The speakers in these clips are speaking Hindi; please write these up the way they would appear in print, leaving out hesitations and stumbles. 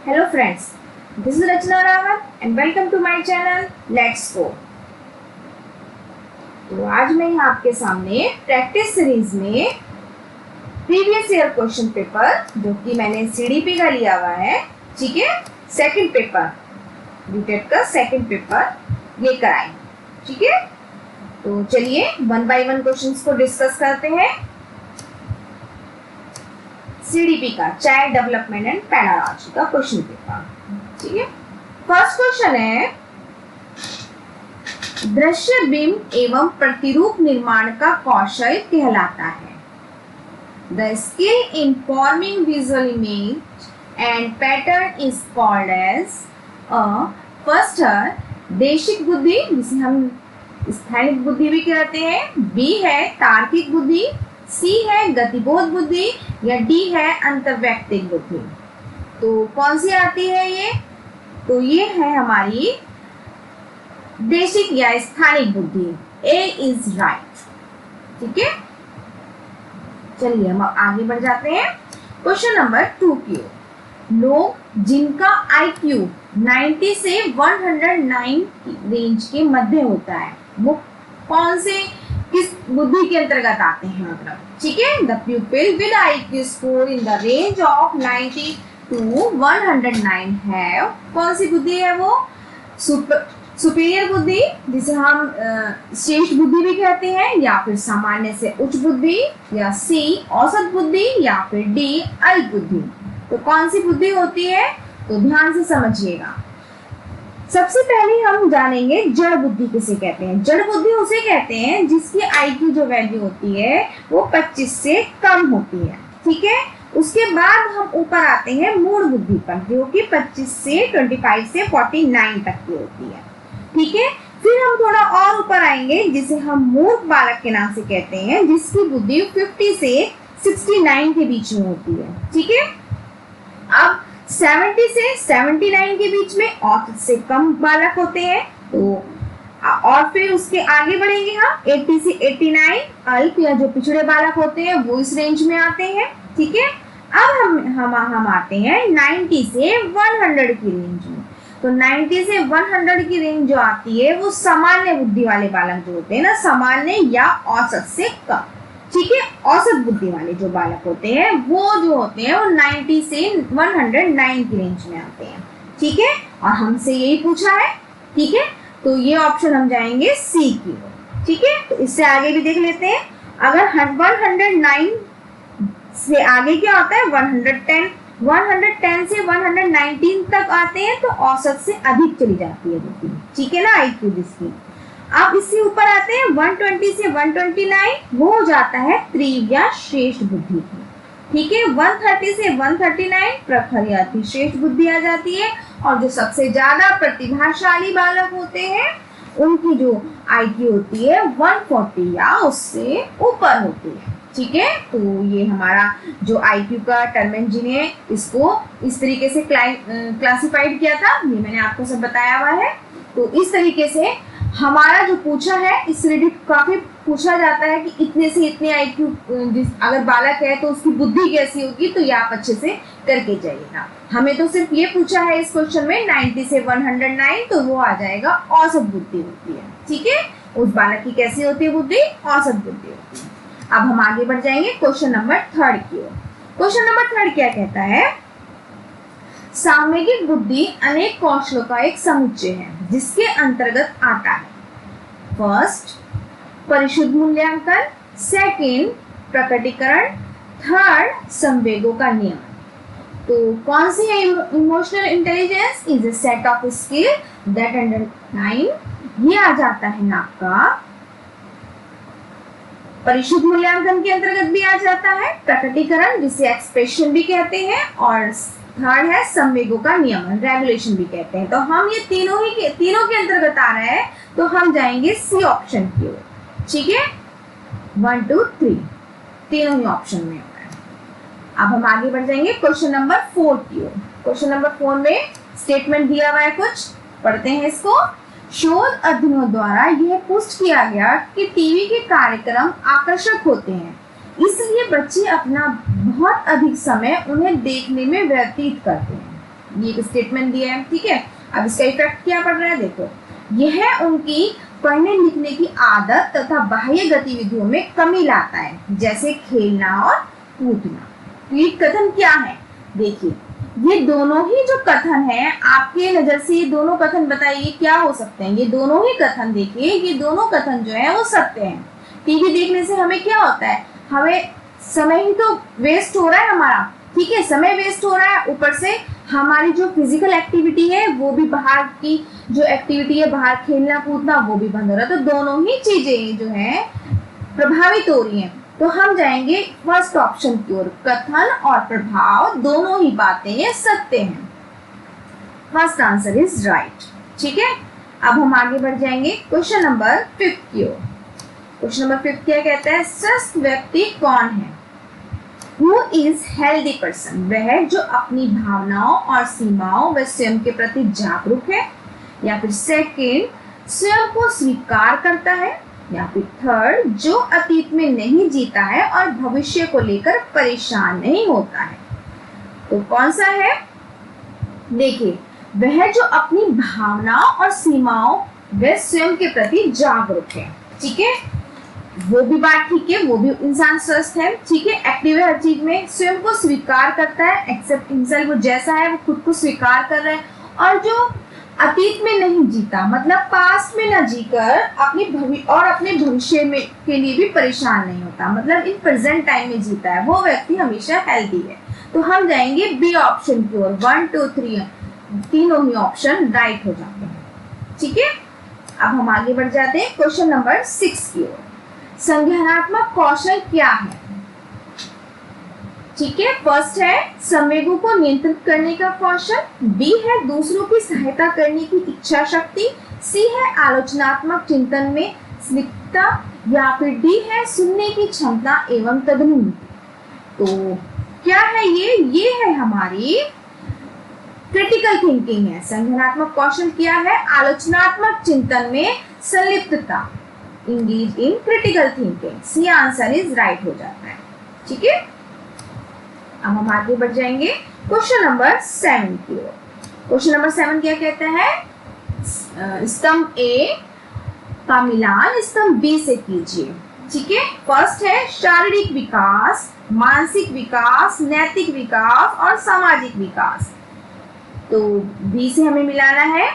Hello friends, this is Rachna Rawat and welcome to my channel Let's Go। तो आज मैं यहाँ आपके सामने प्रैक्टिस सीरीज में प्रीवियस ईयर क्वेश्चन पेपर जो कि मैंने सीडीपी का लिया हुआ है, ठीक है, सेकंड पेपर बीटेक का सेकंड पेपर लेकर आई, ठीक है। तो चलिए वन बाय वन क्वेश्चंस को डिस्कस करते हैं। सीडीपी का चाइल्ड डेवलपमेंट एंड पेडागॉजी का क्वेश्चन पेपर, ठीक है। फर्स्ट क्वेश्चन है, दृश्य बिंब एवं प्रतिरूप निर्माण का कौशल कहलाता है। The skill in forming visual image and pattern is called as first है देशिक बुद्धि, जिसे हम स्थानिक बुद्धि भी कहते हैं, बी है तार्किक बुद्धि, सी है गतिबोध बुद्धि या डी है अंतर्वैयक्तिक बुद्धि। तो कौन सी आती है ये? तो ये है हमारी देशिक या स्थानिक बुद्धि। ए इज राइट, ठीक है। चलिए हम आगे बढ़ जाते हैं क्वेश्चन नंबर 2 की ओर। लोग जिनका IQ 90 से 109 रेंज के मध्य होता है, वो कौन से किस बुद्धि के अंतर्गत आते हैं, मतलब, ठीक है। The प्यूपिल with IQ score in the range of 90 to 109 है, कौन सी बुद्धि है वो? सुपीरियर बुद्धि, जिसे हम श्रेष्ठ बुद्धि भी कहते हैं, या फिर सामान्य से उच्च बुद्धि, या सी औसत बुद्धि, या फिर डी अल्प बुद्धि। तो कौन सी बुद्धि होती है? तो ध्यान से समझिएगा। सबसे पहले हम जानेंगे जड़ बुद्धि किसे कहते हैं। जड़ बुद्धि उसे कहते हैं जिसकी IQ जो वैल्यू होती है वो 25 से कम होती है, ठीक है। उसके बाद हम ऊपर आते हैं मूढ़ बुद्धि पर, जो कि 25 से 25 से 49 तक की होती है, ठीक है। फिर हम थोड़ा और ऊपर आएंगे जिसे हम मूर्ख बालक के नाम से कहते हैं, जिसकी बुद्धि 50 से 69 के बीच में होती है, ठीक है। अब 70 से 79 के बीच में औसत से कम बालक होते हैं। तो और फिर उसके आगे बढ़ेंगे हम 80 से 89 अल्प या जो पिछड़े बालक होते हैं वो इस रेंज में आते हैं, ठीक है। अब हम आते हैं 90 से 100 की रेंज में। तो 90 से 100 की रेंज जो आती है वो सामान्य बुद्धि वाले बालक जो होते हैं ना, सामान्य या औसत से कम, ठीक है। औसत बुद्धि वाले जो बालक होते हैं वो जो होते हैं वो 90 से 109 की रेंज में आते हैं, ठीक है। और हमसे यही पूछा है, ठीक है। तो ये ऑप्शन हम जाएंगे सी की ओर, ठीक है। तो इससे आगे भी देख लेते हैं। अगर 109 से आगे क्या होता है? 110 से 119 तक आते हैं तो औसत से अधिक चली जाती है बुद्धि, ठीक है ना, IQ जिसकी। अब इससे ऊपर आते हैं 120 से 129, वो हो जाता है तीव्र या श्रेष्ठ बुद्धि की, ठीक है। 130 से 139 प्रखर या अति श्रेष्ठ बुद्धि आ जाती है। और जो सबसे ज्यादा प्रतिभाशाली बालक होते हैं उनकी जो IQ होती है 140 या उससे ऊपर होती है, ठीक है। तो ये हमारा जो IQ का टर्मेन जी ने इसको इस तरीके से क्लासिफाइड किया था, ये मैंने आपको सब बताया हुआ है। तो इस तरीके से हमारा जो पूछा है, इस रिलेटेड काफी पूछा जाता है कि इतने से इतने IQ अगर बालक है तो उसकी बुद्धि कैसी होगी, तो ये आप अच्छे से करके जाइएगा। हमें तो सिर्फ ये पूछा है इस क्वेश्चन में 90 से 109, तो वो आ जाएगा औसत बुद्धि होती है, ठीक है। उस बालक की कैसी होती है बुद्धि? औसत बुद्धि होती है। अब हम आगे बढ़ जाएंगे क्वेश्चन नंबर 3 की ओर। क्वेश्चन नंबर 3 क्या कहता है? सामयिक बुद्धि अनेक कौशलों का एक समुच्चय है जिसके अंतर्गत आता है फर्स्ट परिशुद्ध मूल्यांकन, सेकंड प्रकटीकरण, थर्ड संवेगों का नियम। तो कौन सी है? Emotional intelligence is a set of skill that underline, ये आ जाता है ना आपका परिशुद्ध मूल्यांकन के अंतर्गत भी आ जाता है, प्रकटीकरण जिसे एक्सप्रेशन भी कहते हैं, और थर्ड है संवेगों का नियमन, रेगुलेशन भी कहते हैं। तो हम ये तीनों के अंतर्गत आ रहे हैं, तो हम जाएंगे सी ऑप्शन की ओर, ठीक है। 1 2 3 तीनों ही ऑप्शन में होगा। अब हम आगे बढ़ जाएंगे क्वेश्चन नंबर 4 की ओर। क्वेश्चन नंबर 4 में स्टेटमेंट दिया हुआ है, कुछ पढ़ते हैं इसको। शोध अध्ययनों द्वारा यह पुष्ट किया गया कि टीवी के कार्यक्रम आकर्षक होते हैं, इसलिए बच्चे अपना बहुत अधिक समय उन्हें देखने में व्यतीत करते हैं। ये एक स्टेटमेंट दिया है, ठीक है। अब इसका इफेक्ट क्या पड़ रहा है, देखो, यह उनकी पढ़ने लिखने की आदत तथा बाह्य गतिविधियों में कमी लाता है, जैसे खेलना और कूदना। तो ये कथन क्या है, देखिए ये दोनों ही जो कथन है आपके नजर से, ये दोनों कथन बताइए क्या हो सकते हैं। ये दोनों ही कथन, देखिए ये दोनों कथन जो है वो सत्य हैं। टीवी देखने से हमें क्या होता है, हमें समय ही तो वेस्ट हो रहा है हमारा, ठीक है, समय वेस्ट हो रहा है, ऊपर से हमारी जो फिजिकल एक्टिविटी है वो भी, बाहर की जो एक्टिविटी है, बाहर खेलना कूदना, वो भी बंद हो रहा है। तो दोनों ही चीजें जो है प्रभावित हो रही हैं। तो हम जाएंगे फर्स्ट ऑप्शन की ओर, कथन और प्रभाव दोनों ही बातें ये सत्य हैं। फर्स्ट आंसर इज राइट, ठीक है। अब हम आगे बढ़ जाएंगे क्वेश्चन नंबर 5 की ओर। क्वेश्चन नंबर 5 क्या कहता है, स्वस्थ व्यक्ति कौन है। Who is healthy person? वह जो अपनी भावनाओं और सीमाओं व स्वयं के प्रति जागरूक है, या फिर सेकेंड स्वयं को स्वीकार करता है, या फिर थर्ड जो अतीत में नहीं जीता है और भविष्य को लेकर परेशान नहीं होता है। तो कौन सा है, देखिए वह जो अपनी भावनाओं और सीमाओं व स्वयं के प्रति जागरूक है, ठीक है, वो भी बात ठीक है, वो भी इंसान स्वस्थ है, ठीक है, एक्टिव है हर चीज में, स्वयं को स्वीकार करता है, एक्सेप्ट हिमसेल्फ, वो जैसा है वो खुद को स्वीकार कर रहा है, और जो अतीत में नहीं जीता, मतलब पास्ट में ना जीकर अपने भविष्य में के लिए भी परेशान नहीं होता, मतलब इन प्रेजेंट टाइम में जीता है, वो व्यक्ति हमेशा हेल्दी है। तो हम जाएंगे बी ऑप्शन की ओर। 1 2 3 तीनों ही ऑप्शन राइट हो जाते हैं, ठीक है। अब हम आगे बढ़ जाते हैं क्वेश्चन नंबर 6 की ओर। संज्ञानात्मक कौशल क्या है, ठीक है। फर्स्ट है संवेगों को नियंत्रित करने का कौशल, बी है दूसरों की सहायता करने की इच्छा शक्ति, सी है आलोचनात्मक चिंतन में स्निग्धता, या फिर डी है सुनने की क्षमता एवं तदनुरूप। तो क्या है ये है हमारी क्रिटिकल थिंकिंग है। संज्ञानात्मक कौशल क्या है, आलोचनात्मक चिंतन में संलिप्तता, engage in critical thinking. C answer is right हो जाता है, ठीक है। अब हम आगे बढ़ जाएंगे क्वेश्चन नंबर 7 की ओर। क्वेश्चन नंबर 7 क्या कहता है, स्तंभ ए का मिलान स्तंभ बी से कीजिए, ठीक है। फर्स्ट है शारीरिक विकास, मानसिक विकास, नैतिक विकास और सामाजिक विकास। तो बी से हमें मिलाना है,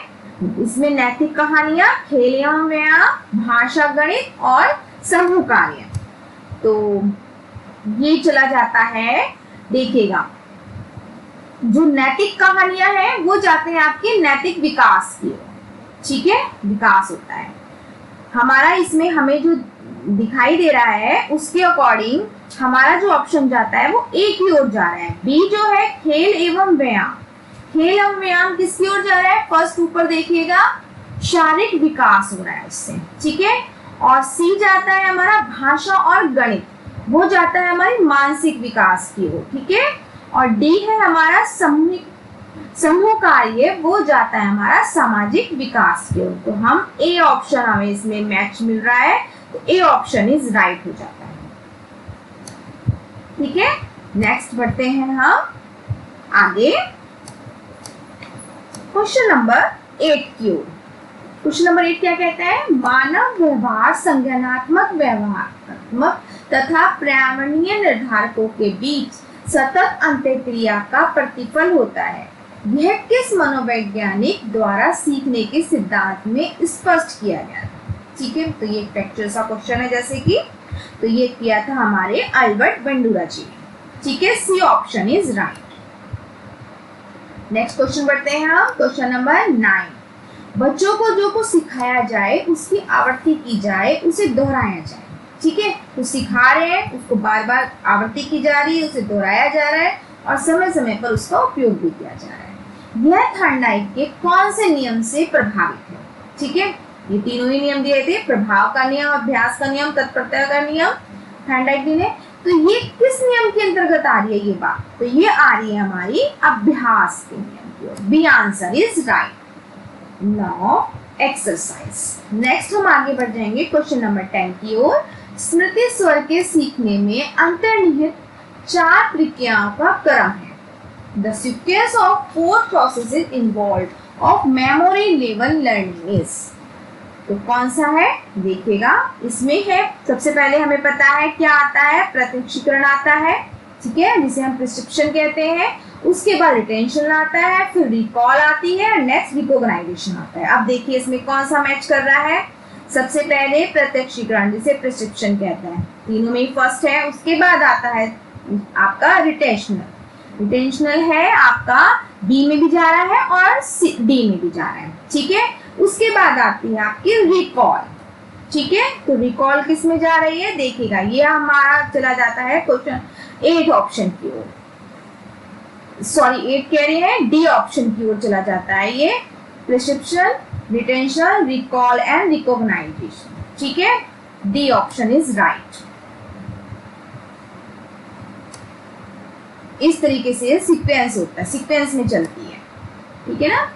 इसमें नैतिक कहानियां, खेल एवं व्यायाम, भाषा, गणित और समूह कार्य। तो ये चला जाता है, देखिएगा जो नैतिक कहानियां हैं वो जाते हैं आपके नैतिक विकास की ओर, ठीक है, विकास होता है हमारा। इसमें हमें जो दिखाई दे रहा है उसके अकॉर्डिंग हमारा जो ऑप्शन जाता है वो ए की ओर जा रहा है। बी जो है खेल एवं व्यायाम, खेल एवं व्यायाम किसकी ओर जा रहा है, फर्स्ट ऊपर देखिएगा शारीरिक विकास हो रहा है उससे, ठीक है। और सी जाता है हमारा भाषा और गणित, वो जाता है हमारे मानसिक विकास की ओर, ठीक है। और डी है हमारा समूह कार्य, वो जाता है हमारा सामाजिक विकास की ओर। तो हम ए ऑप्शन, हमें इसमें मैच मिल रहा है, तो ए ऑप्शन इज राइट हो जाता है, ठीक है। नेक्स्ट बढ़ते हैं हम आगे क्वेश्चन नंबर 8 की ओर। क्वेश्चन नंबर 8 क्या कहता है, मानव व्यवहार संज्ञानात्मक व्यवहारात्मक तथा पर्यावरणीय निर्धारकों के बीच सतत अंतःक्रिया का प्रतिफल होता है। यह किस मनोवैज्ञानिक द्वारा सीखने के सिद्धांत में स्पष्ट किया गया, ठीक है। तो ये फैक्चुअल सा क्वेश्चन है, जैसे कि तो ये किया था हमारे अल्बर्ट बंडूरा जी, ठीक है। C option is right. Next question बढ़ते हैं हम क्वेश्चन नंबर 9। बच्चों को जो कुछ सिखाया जाए उसकी आवृत्ति की जाए, उसे दोहराया जाए, ठीक है। तो सिखा रहे हैं, उसको बार बार आवृत्ति की जा रही है, उसे दोहराया जा रहा है और समय समय पर उसका उपयोग भी किया जा रहा है। यह थॉर्नडाइक के कौन से नियम से प्रभावित है, ठीक है। ये तीनों ही नियम दिए थे, प्रभाव का नियम, अभ्यास का नियम, तत्परता का नियम, थॉर्नडाइक ने। तो ये किस नियम के अंतर्गत आ रही है ये बात, तो ये आ रही है हमारी अभ्यास के नियम की ओर। B answer is right, law exercise. Next हम आगे बढ़ जाएंगे क्वेश्चन नंबर 10 की ओर। स्मृति स्वर के सीखने में अंतर्निहित 4 प्रक्रियाओं का क्रम है, the sequence of 4 processes involve of memory level learning is. तो कौन सा है देखिएगा, इसमें है सबसे पहले हमें पता है क्या आता है, प्रत्यक्षीकरण आता है, ठीक है, जिसे हम प्रिस्क्रिप्शन कहते हैं। उसके बाद रिटेंशन आता है, फिर रिकॉल आती है, नेक्स्ट रिकॉग्नाइजेशन आता है। अब देखिए इसमें कौन सा मैच कर रहा है। सबसे पहले प्रत्यक्षीकरण जिसे प्रिस्क्रिप्शन कहते हैं, तीनों में ही फर्स्ट है। उसके बाद आता है आपका रिटेंशनल। रिटेंशनल है आपका बी में भी जा रहा है और डी में भी जा रहा है, ठीक है। उसके बाद आती है आपकी रिकॉल, ठीक है। तो रिकॉल किस में जा रही है देखिएगा, ये हमारा चला जाता है क्वेश्चन 8 ऑप्शन की ओर, सॉरी 8 कह रहे हैं, डी ऑप्शन की ओर चला जाता है ये, prescription, retention, recall and recognization, ठीक है। D option is right. इस तरीके से सीक्वेंस होता है, सीक्वेंस में चलती है, ठीक है ना।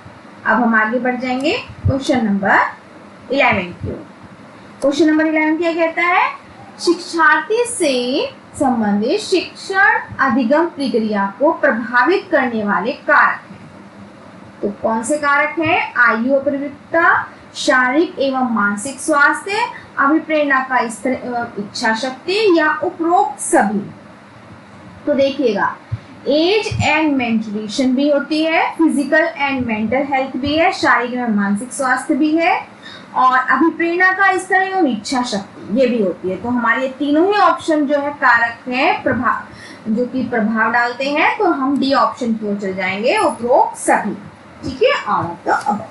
अब हम आगे बढ़ जाएंगे क्वेश्चन नंबर 11 की ओर। क्वेश्चन नंबर 11 क्या कहता है, शिक्षार्थी से संबंधित शिक्षण अधिगम प्रक्रिया को प्रभावित करने वाले कारक हैं। तो कौन से कारक हैं, आयु अपरिपक्वता, शारीरिक एवं मानसिक स्वास्थ्य, अभिप्रेरणा का स्तर एवं इच्छा शक्ति, या उपरोक्त सभी। तो देखिएगा एज एंड मेंटुरेशन भी होती है, फिजिकल एंड मेंटल हेल्थ भी है, शारीरिक एवं मानसिक स्वास्थ्य भी है, और अभिप्रेरणा का स्तर एवं इच्छा शक्ति ये भी होती है। तो हमारे ये तीनों ही ऑप्शन जो है कारक है प्रभाव, जो कि प्रभाव डालते हैं। तो हम डी ऑप्शन की ओर चल जाएंगे, उपरोक्त सभी, ठीक है, ऑल ऑफ द अबव।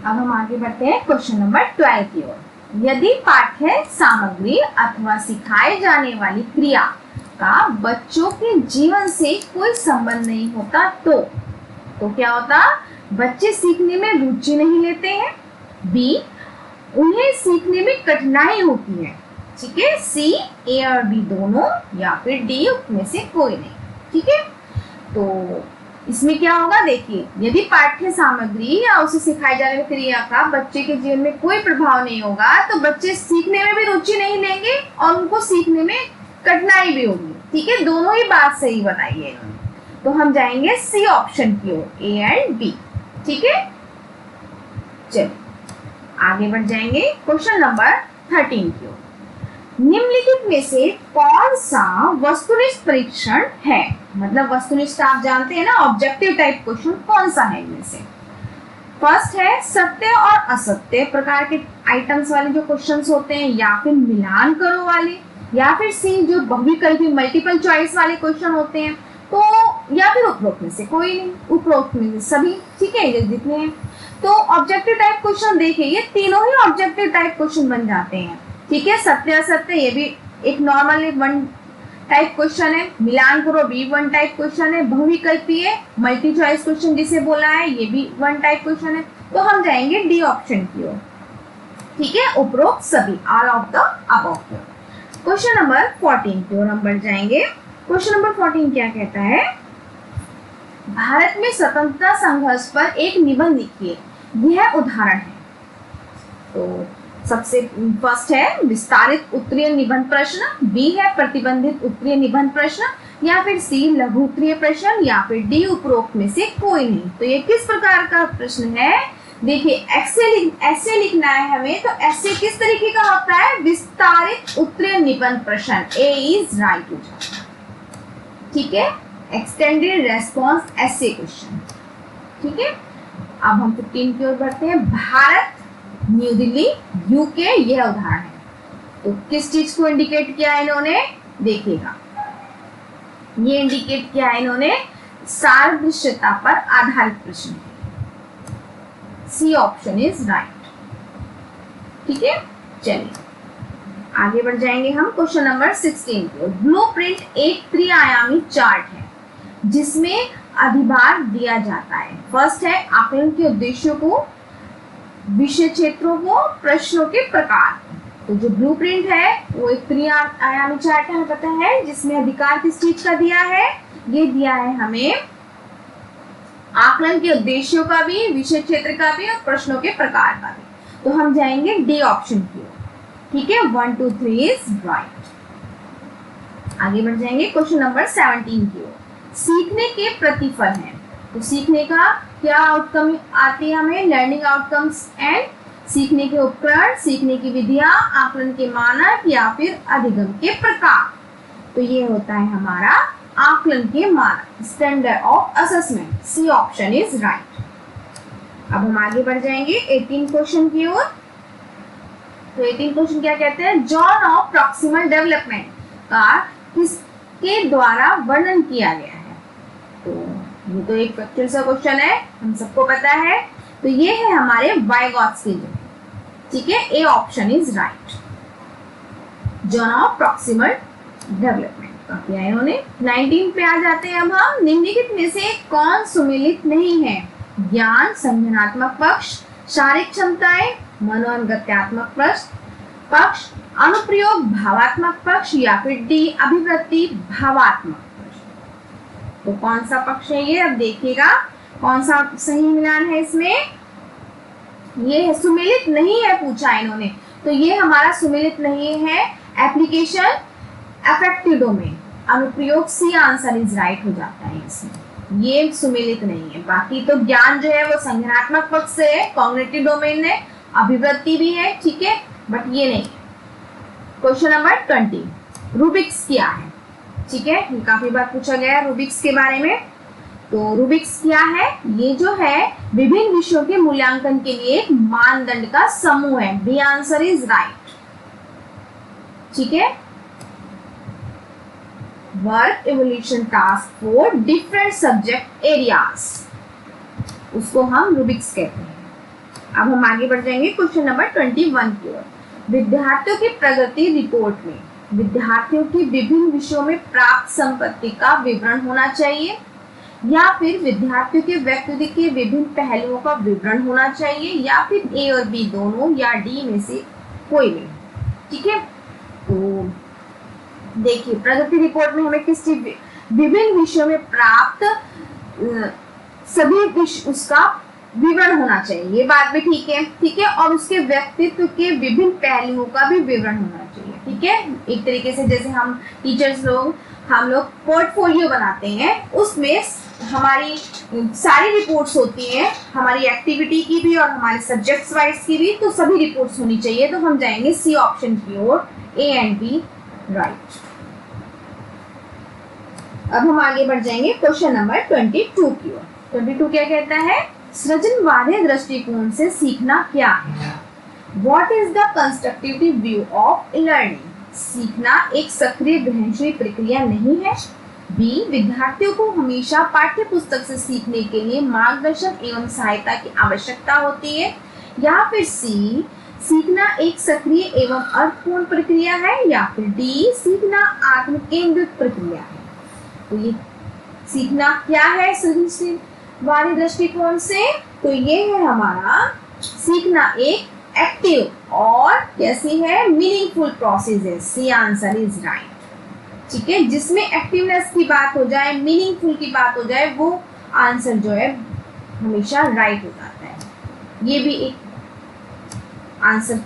अब हम आगे बढ़ते हैं क्वेश्चन नंबर 12 की ओर। यदि पाठ्य सामग्री अथवा सिखाए जाने वाली क्रिया का बच्चों के जीवन से कोई संबंध नहीं होता तो क्या होता, बच्चे सीखने में रुचि नहीं लेते हैं, बी उन्हें सीखने में कठिनाई होती है, ठीक है, सी ए और बी दोनों, या फिर डी में से कोई नहीं, ठीक है। तो इसमें क्या होगा देखिए, यदि पाठ्य सामग्री या उसे सिखाई जाने वाली क्रिया का बच्चे के जीवन में कोई प्रभाव नहीं होगा तो बच्चे सीखने में भी रुचि नहीं लेंगे और उनको सीखने में कठिनाई भी होगी, ठीक है। दोनों ही बात सही बताई है। तो हम जाएंगे सी ऑप्शन की ओर, ए एंड बी, ठीक है। चलिए आगे बढ़ जाएंगे क्वेश्चन नंबर 13 की ओर। निम्नलिखित में से कौन सा वस्तुनिष्ठ परीक्षण है, मतलब वस्तुनिष्ठ आप जानते हैं ना, ऑब्जेक्टिव टाइप क्वेश्चन कौन सा है इनमें से। फर्स्ट है सत्य और असत्य प्रकार के आइटम्स वाले जो क्वेश्चंस होते हैं, या फिर मिलान करो वाले, या फिर सी जो बहुविकल्पी मल्टीपल चॉइस वाले क्वेश्चन होते हैं, तो या फिर उपरोक्त में से कोई नहीं, उपरोक्त में से सभी, ठीक है, ये जितने हैं। तो ऑब्जेक्टिव टाइप क्वेश्चन देखिए, ये तीनों ही ऑब्जेक्टिव टाइप क्वेश्चन बन जाते हैं, ठीक है। सत्य असत्य ये भी एक नॉर्मल वन टाइप क्वेश्चन है, मिलान करो भी वन टाइप क्वेश्चन है, बहुविकल्पी है, मल्टी चॉइस क्वेश्चन जिसे बोला है ये भी वन टाइप क्वेश्चन है। तो हम जाएंगे डी ऑप्शन की ओर, ठीक है, उपरोक्त सभी, all of the above. Question number 14 की ओर हम बढ़ जाएंगे। क्वेश्चन नंबर 14 क्या कहता है, भारत में स्वतंत्रता संघर्ष पर एक निबंध लिखिए, यह उदाहरण है। तो सबसे फर्स्ट है विस्तारित उत्तरीय निबंध प्रश्न, बी है प्रतिबंधित उत्तरीय निबंध प्रश्न, या फिर सी लघु उत्तरीय प्रश्न, या फिर डी उपरोक्त में से कोई नहीं। तो ये किस प्रकार का प्रश्न है देखिए, ऐसे लिखना है हमें। तो ऐसे किस तरीके का होता है, विस्तारित उत्तरीय निबंध प्रश्न, ए इज राइट हो जाता है, ठीक है। एक्सटेंडेड रेस्पॉन्स ऐसे क्वेश्चन, ठीक है। अब हम 15 की ओर बढ़ते हैं। भारत, न्यू दिल्ली, यूके, यह उदाहरण है। तो किस चीज को इंडिकेट किया है इन्होंने, देखिएगा ये इंडिकेट किया है इन्होंने सादृश्यता पर आधारित प्रश्न, सी ऑप्शन इज राइट, ठीक है। चलिए आगे बढ़ जाएंगे हम क्वेश्चन नंबर 16 की ओर। ब्लूप्रिंट एक त्रिआयामी चार्ट है जिसमें अधिभार दिया जाता है। फर्स्ट है आकलन के उद्देश्यों को, विषय क्षेत्रों को, प्रश्नों के प्रकार। तो जो ब्लूप्रिंट है वो एक त्रिआयामी चार्ट हमें पता है, जिसमें अधिकार किस चीज का दिया है, ये दिया है हमें आकलन के उद्देश्यों का भी, विषय क्षेत्र का भी, और प्रश्नों के प्रकार का भी। तो हम जाएंगे डी ऑप्शन की ओर, ठीक है। 1 2 3 इज राइट। आगे बढ़ जाएंगे क्वेश्चन नंबर 17 की ओर। सीखने के प्रतिफल हैं। तो सीखने का क्या आउटकम आती है हमें, लर्निंग आउटकम्स एंड सीखने के उपकरण, सीखने की विधियां, आकलन के मानक या फिर अधिगम के प्रकार। तो ये होता है हमारा आकलन के मानक, standard of assessment. C option is right. अब हम आगे बढ़ जाएंगे 18 क्वेश्चन की ओर। तो 18 क्वेश्चन क्या कहते हैं, जोन ऑफ प्रॉक्सिमल डेवलपमेंट का किसके द्वारा वर्णन किया गया है। तो ये तो एक फैक्चुअल सा क्वेश्चन है, हम सबको पता है। तो ये है हमारे वाइगॉत्स्की जो, ठीक है, A option is right. Zone of proximal development का किया इन्होंने। 19 पे आ जाते हैं अब हम। निम्नलिखित में से कौन सुमेलित नहीं है, ज्ञान संज्ञानात्मक पक्ष, शारीरिक क्षमताएं, मनोअनुगत्यात्मक पक्ष, अनुप्रयोग भावात्मक पक्ष या फिर डी अभिवृत्ति भावात्मक पक्ष। तो कौन सा पक्ष है ये, अब देखिएगा कौन सा सही मिलान है इसमें। ये है सुमेलित नहीं है पूछा इन्होंने, तो ये हमारा सुमेलित नहीं है। एप्लीकेशन अफेक्टिव डोमेन, अनुप्रयोग सी आंसर इज राइट हो जाता है इसमें, ये सुमेलित नहीं है। बाकी तो ज्ञान जो है वो संज्ञानात्मक पक्ष से है, कॉग्निटिव डोमेन है, अभिवृत्ति भी है, ठीक है, बट ये नहीं। क्वेश्चन नंबर 20, रूबिक्स क्या है, ठीक है, ये काफी बार पूछा गया है रूबिक्स के बारे में। तो रूबिक्स क्या है, ये जो है विभिन्न विषयों के मूल्यांकन के लिए एक मानदंड का समूह है। बी आंसर इज राइट, ठीक है। Work evolution task for different subject areas, उसको हम रूबिक्स कहते हैं। अब हम आगे बढ़ जाएंगे क्वेश्चन नंबर 21 की ओर। विद्यार्थियों की प्रगति रिपोर्ट में विद्यार्थियों की विभिन्न विषयों में प्राप्त संपत्ति का विवरण होना चाहिए या फिर विद्यार्थियों के व्यक्तित्व के विभिन्न पहलुओं का विवरण होना चाहिए या फिर ए और बी दोनों या डी में से कोई भी, ठीक है। तो देखिए प्रगति रिपोर्ट में हमें किस चीज, विभिन्न विषयों में प्राप्त सभी विषय उसका विवरण होना चाहिए, ये बात भी ठीक है, ठीक है। और उसके व्यक्तित्व के विभिन्न पहलुओं का भी विवरण होना चाहिए, ठीक है। एक तरीके से जैसे हम टीचर्स लोग हम लोग पोर्टफोलियो बनाते हैं, उसमें हमारी सारी रिपोर्ट्स होती हैं, हमारी एक्टिविटी की भी और हमारे सब्जेक्ट्स वाइज की भी, तो सभी रिपोर्ट्स होनी चाहिए। तो हम जाएंगे सी ऑप्शन की ओर, ए एंड बी राइट। अब हम आगे बढ़ जाएंगे क्वेश्चन नंबर 22 की ओर। 22 क्या कहता है, सृजनवादी दृष्टिकोण से सीखना क्या है। What is the constructive view of learning? सीखना एक सक्रिय ग्रहणशील प्रक्रिया नहीं है। बी, विद्यार्थियों को हमेशा पाठ्य पुस्तक से सीखने के लिए मार्गदर्शन एवं सहायता की आवश्यकता होती है। या फिर सी, सीखना एक सक्रिय एवं अर्थपूर्ण प्रक्रिया है। या फिर डी, सीखना आत्म केंद्रित प्रक्रिया है। तो ये सीखना क्या है सृजनवादी दृष्टिकोण से, तो ये है हमारा सीखना एक एक्टिव और कैसी है, मीनिंगफुल प्रोसेस है। सी आंसर इज राइट, ठीक है। जिसमें एक्टिवनेस की बात हो जाए, मीनिंगफुल की बात हो जाए, वो आंसर जो है हमेशा राइट हो जाता है। ये भी एक आंसर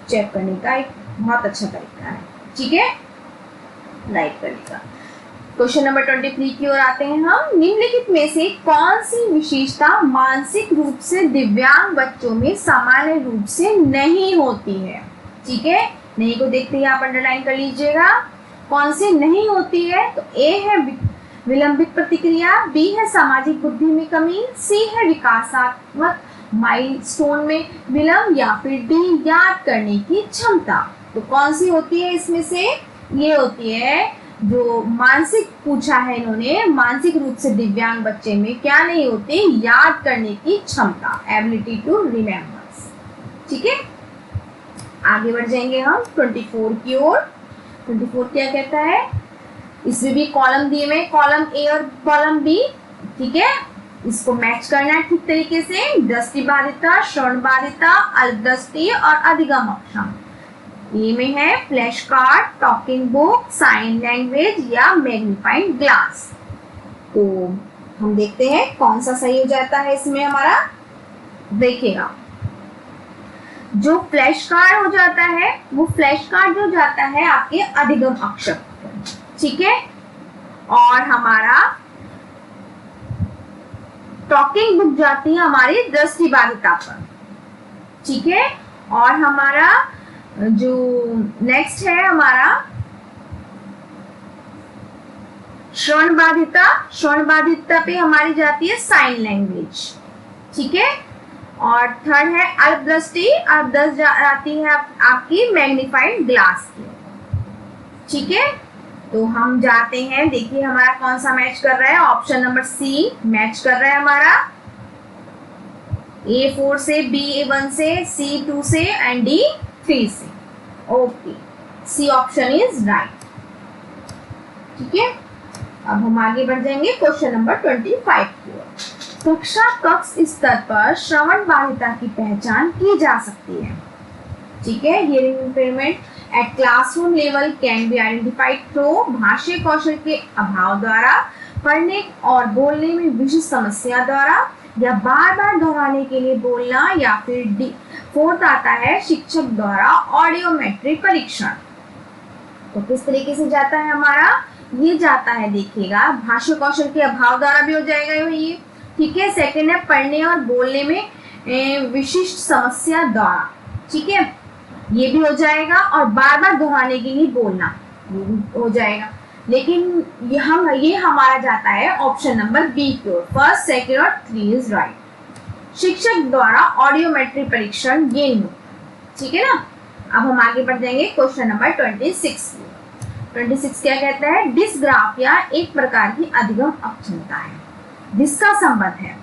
चेक करने का एक बहुत अच्छा तरीका है, ठीक है, राइट करने का। क्वेश्चन नंबर 23 की ओर आते हैं हम। निम्नलिखित में से कौन सी विशेषता मानसिक रूप से दिव्यांग बच्चों में सामान्य रूप से नहीं होती है, ठीक है। नहीं को देखते ही आप अंडरलाइन कर लीजिएगा, कौन सी नहीं होती है। तो ए है विलंबित प्रतिक्रिया, बी है सामाजिक बुद्धि में कमी, सी है विकासात्मक माइलस्टोन में विलंब, या फिर डी याद करने की क्षमता। तो कौन सी होती है इसमें से, ये होती है जो मानसिक पूछा है इन्होंने, मानसिक रूप से दिव्यांग बच्चे में क्या नहीं होती, याद करने की क्षमता, एबिलिटी टू रिमेम्बर, ठीक है। आगे बढ़ जाएंगे हम 24 की ओर। 24 क्या कहता है, इसमें भी कॉलम दिए हुए, कॉलम ए और कॉलम बी, ठीक है। इसको मैच करना है ठीक तरीके से। दृष्टि बाधिता, श्रवण बाधिता, अल्पदृष्टि और अधिगम अक्षम। ये में है flash card, talking book, sign language या मैग्नीफाइंग ग्लास। तो हम देखते हैं कौन सा सही हो जाता है इसमें हमारा। देखिएगा जो फ्लैश कार्ड हो जाता है, वो फ्लैश कार्ड जो जाता है आपके अधिगम अक्षर, ठीक है। और हमारा टॉकिंग बुक जाती है हमारी दृष्टिबाधिता पर, ठीक है। और हमारा जो नेक्स्ट है हमारा श्रवण बाधिता पे हमारी जाती है साइन लैंग्वेज, ठीक है। और थर्ड है अल्पदृष्टि जाती है आपकी मैग्नीफाइड ग्लास की, ठीक है। तो हम जाते हैं, देखिए हमारा कौन सा मैच कर रहा है, ऑप्शन नंबर सी मैच कर रहा है हमारा, A4 से, B1 से, C2 से एंड D3 से। Okay, C option is right, ठीक है। अब हम आगे बढ़ जाएंगे क्वेश्चन नंबर 25 की ओर। कक्षा कक्ष स्तर पर श्रवण बाधिता की पहचान की जा सकती है, ठीक है। Hearing impairment at classroom level can be identified through भाषा कौशल के अभाव द्वारा, पढ़ने और बोलने में विशिष्ट समस्या द्वारा, या बार बार दोहराने के लिए बोलना, या फिर फोर्थ आता है शिक्षक द्वारा ऑडियोमेट्रिक परीक्षण। तो किस तरीके से जाता है हमारा, ये जाता है देखिएगा भाषा कौशल के अभाव द्वारा भी हो जाएगा ये, ठीक है। सेकंड है पढ़ने और बोलने में विशिष्ट समस्या द्वारा, ठीक है, ये भी हो जाएगा। और बार बार दोहराने के लिए बोलना ये भी हो जाएगा। लेकिन ये हमारा जाता है ऑप्शन नंबर बी की ओर, फर्स्ट, सेकंड और 3 इज राइट। शिक्षक द्वारा ऑडियोमेट्रिक परीक्षण ये नहीं, ठीक है ना। अब हम आगे बढ़ जाएंगे क्वेश्चन नंबर 26। 26 क्या कहता है, डिस्ग्राफिया एक प्रकार की अधिगम अक्षमता है जिसका संबंध है।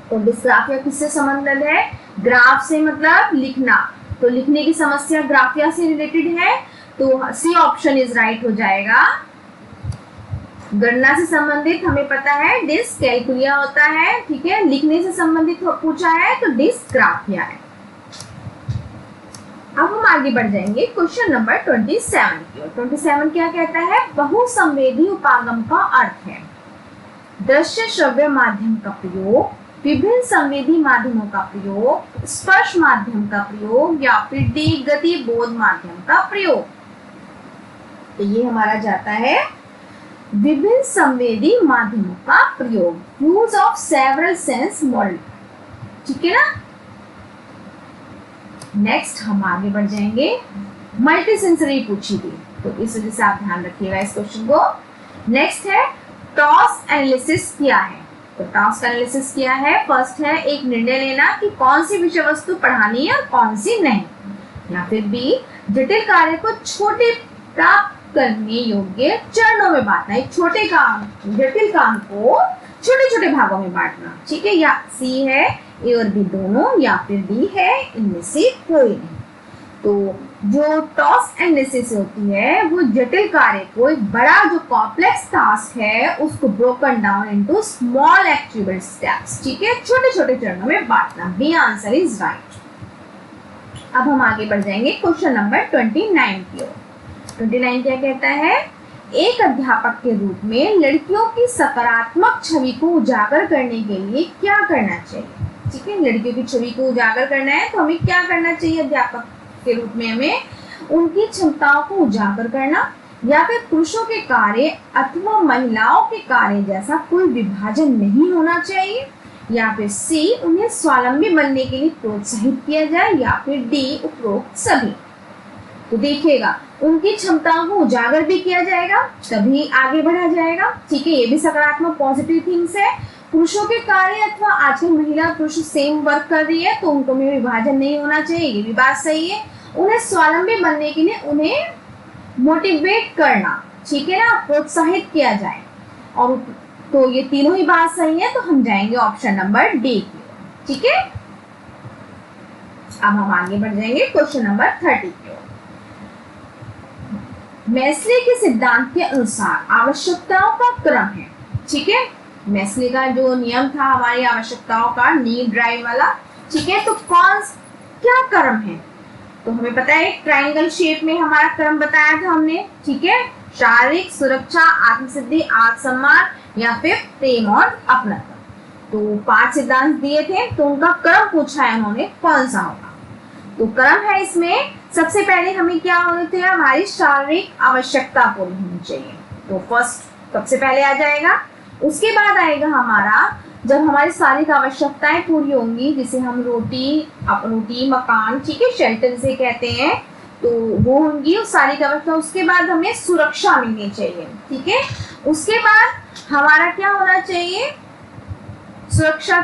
तो डिस्ग्राफिया किससे संबंधित है, ग्राफ से मतलब लिखना, तो लिखने की समस्या ग्राफिया से रिलेटेड है, तो सी ऑप्शन इज राइट हो जाएगा। गणना से संबंधित हमें पता है डिस्कैल्कुलिया होता है, ठीक है। लिखने से संबंधित पूछा है तो डिस्ग्राफिया है। अब हम आगे बढ़ जाएंगे क्वेश्चन नंबर 27 की ओर। 27 क्या कहता है, बहुसंवेदी उपागम का अर्थ है दृश्य श्रव्य माध्यम का प्रयोग, विभिन्न संवेदी माध्यमों का प्रयोग, स्पर्श माध्यम का प्रयोग, या फिर डी गति बोध माध्यम का प्रयोग। तो ये हमारा जाता है विभिन्न संवेदी माध्यमों का प्रयोग, use of several sense model, ठीक है ना। नेक्स्ट हम आगे बढ़ जाएंगे, मल्टी सेंसरी पूछी थी तो इस वजह से आप ध्यान रखिएगा इस क्वेश्चन को। नेक्स्ट है टॉस एनालिसिस क्या है। तो टॉस एनालिसिस क्या है, फर्स्ट है एक निर्णय लेना कि कौन सी विषय वस्तु पढ़ानी है और कौन सी नहीं, या फिर बी जटिल कार्य को छोटे प्राप्त करने योग्य चरणों में बांटना, एक छोटे काम जटिल काम को छोटे छोटे भागों में बांटना, ठीक है। या सी है ए और बी दोनों, या फिर डी है इनमें से कोई नहीं। तो जो टॉस एनालिसिस होती है वो जटिल कार्य को, एक बड़ा जो कॉम्प्लेक्स टास्क है उसको broken down into small actionable steps, ठीक है, छोटे छोटे चरणों में बांटना। B answer is right. अब हम आगे बढ़ जाएंगे क्वेश्चन नंबर 29 की ओर। 29 क्या कहता है, एक अध्यापक के रूप में लड़कियों की सकारात्मक छवि को उजागर करने के लिए क्या करना चाहिए, ठीक है। लड़कियों की छवि को उजागर करना है तो हमें क्या करना चाहिए, अध्यापक के रूप में हमें उनकी क्षमताओं को उजागर करना, या फिर पुरुषों के कार्य अथवा महिलाओं के कार्य जैसा कोई विभाजन नहीं होना चाहिए, या फिर सी उन्हें स्वावलंबी बनने के लिए प्रोत्साहित किया जाए, या फिर डी उपरोक्त सभी। तो देखिएगा उनकी क्षमताओं को उजागर भी किया जाएगा तभी आगे बढ़ा जाएगा, ठीक है। ये भी सकारात्मक पॉजिटिव थिंग्स है। पुरुषों के कार्य अथवा आजकल महिला पुरुष सेम वर्क कर रही है तो उनको में विभाजन नहीं होना चाहिए, ये भी बात सही है। उन्हें स्वावलंबी बनने के लिए उन्हें मोटिवेट करना, ठीक है ना, प्रोत्साहित किया जाए, और तो ये तीनों ही बात सही है। तो हम जाएंगे ऑप्शन नंबर डी की, ठीक है। अब हम आगे बढ़ जाएंगे क्वेश्चन नंबर 30 की ओर। मेस्ले के सिद्धांत के अनुसार आवश्यकताओं का क्रम है, ठीक है। मेस्ले का जो नियम था हमारी आवश्यकताओं का, नीड ड्राइव वाला, ठीक है। तो कौन क्या क्रम है, तो हमें पता है ट्रायंगल शेप में हमारा क्रम बताया था हमने, ठीक है। शारीरिक सुरक्षा, आत्मसिद्धि, आत्मसम्मान, या फिर प्रेम और अपनापन। तो 5 सिद्धांत दिए थे तो उनका क्रम पूछा है उन्होंने, कौन सा होगा। तो क्रम है इसमें, सबसे पहले हमें क्या होने थे, हमारी शारीरिक आवश्यकता पूरी होनी चाहिए, तो फर्स्ट सबसे पहले आ जाएगा। उसके बाद आएगा हमारा जब हमारी सारी आवश्यकताएं पूरी होंगी, जिसे हम रोटी मकान, ठीक है, शेल्टर से कहते हैं, तो वो होंगी उस सारी आवश्यकता। उसके बाद हमें सुरक्षा मिलनी चाहिए, ठीक है। उसके बाद हमारा क्या होना चाहिए, सुरक्षा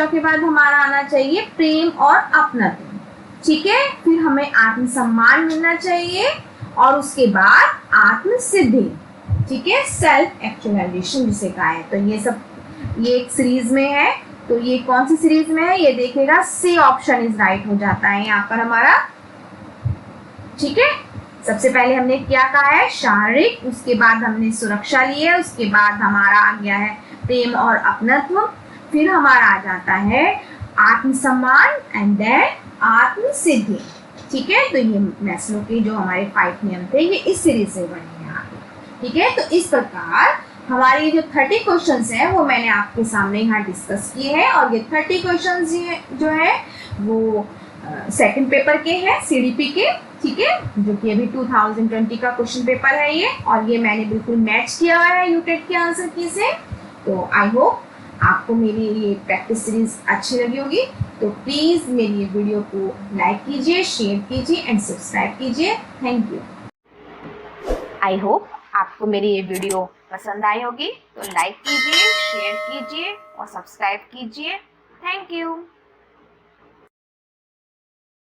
के बाद हमारा आना चाहिए प्रेम और अपनापन, ठीक है। फिर हमें आत्मसम्मान मिलना चाहिए और उसके बाद आत्मसिद्धि, ठीक है, सेल्फ एक्चुअलाइजेशन जिसे कहा है। तो ये एक सीरीज में है। तो ये कौन सी सीरीज में है, ये देखेगा, सी ऑप्शन इज राइट हो जाता है यहाँ पर हमारा, ठीक है। सबसे पहले हमने क्या कहा है, शारीरिक, उसके बाद हमने सुरक्षा ली है, उसके बाद हमारा आ गया है प्रेम और अपनत्व, फिर हमारा आ जाता है आत्मसम्मान एंड देन आत्मसिद्धि, ठीक है। तो ये मैस्लो के जो हमारे 5 नियम थे, ये इस सीरीज से बने हैं, ठीक है। तो इस प्रकार हमारे जो 30 क्वेश्चंस हैं वो मैंने आपके सामने यहाँ डिस्कस किए हैं, और ये 30 क्वेश्चंस जो है वो सेकंड पेपर के हैं, सीडीपी के, ठीक है, जो कि अभी 2020 का क्वेश्चन पेपर है ये, और ये मैंने बिल्कुल मैच किया हुआ है यूटेट के आंसर की से। तो आई होप आपको मेरी ये प्रैक्टिस सीरीज अच्छी लगी होगी। तो प्लीज़ मेरी ये वीडियो को लाइक कीजिए, शेयर कीजिए एंड सब्सक्राइब कीजिए। Thank you. आई होप आपको मेरी ये वीडियो पसंद आई होगी, तो लाइक कीजिए, शेयर कीजिए और सब्सक्राइब कीजिए। Thank you.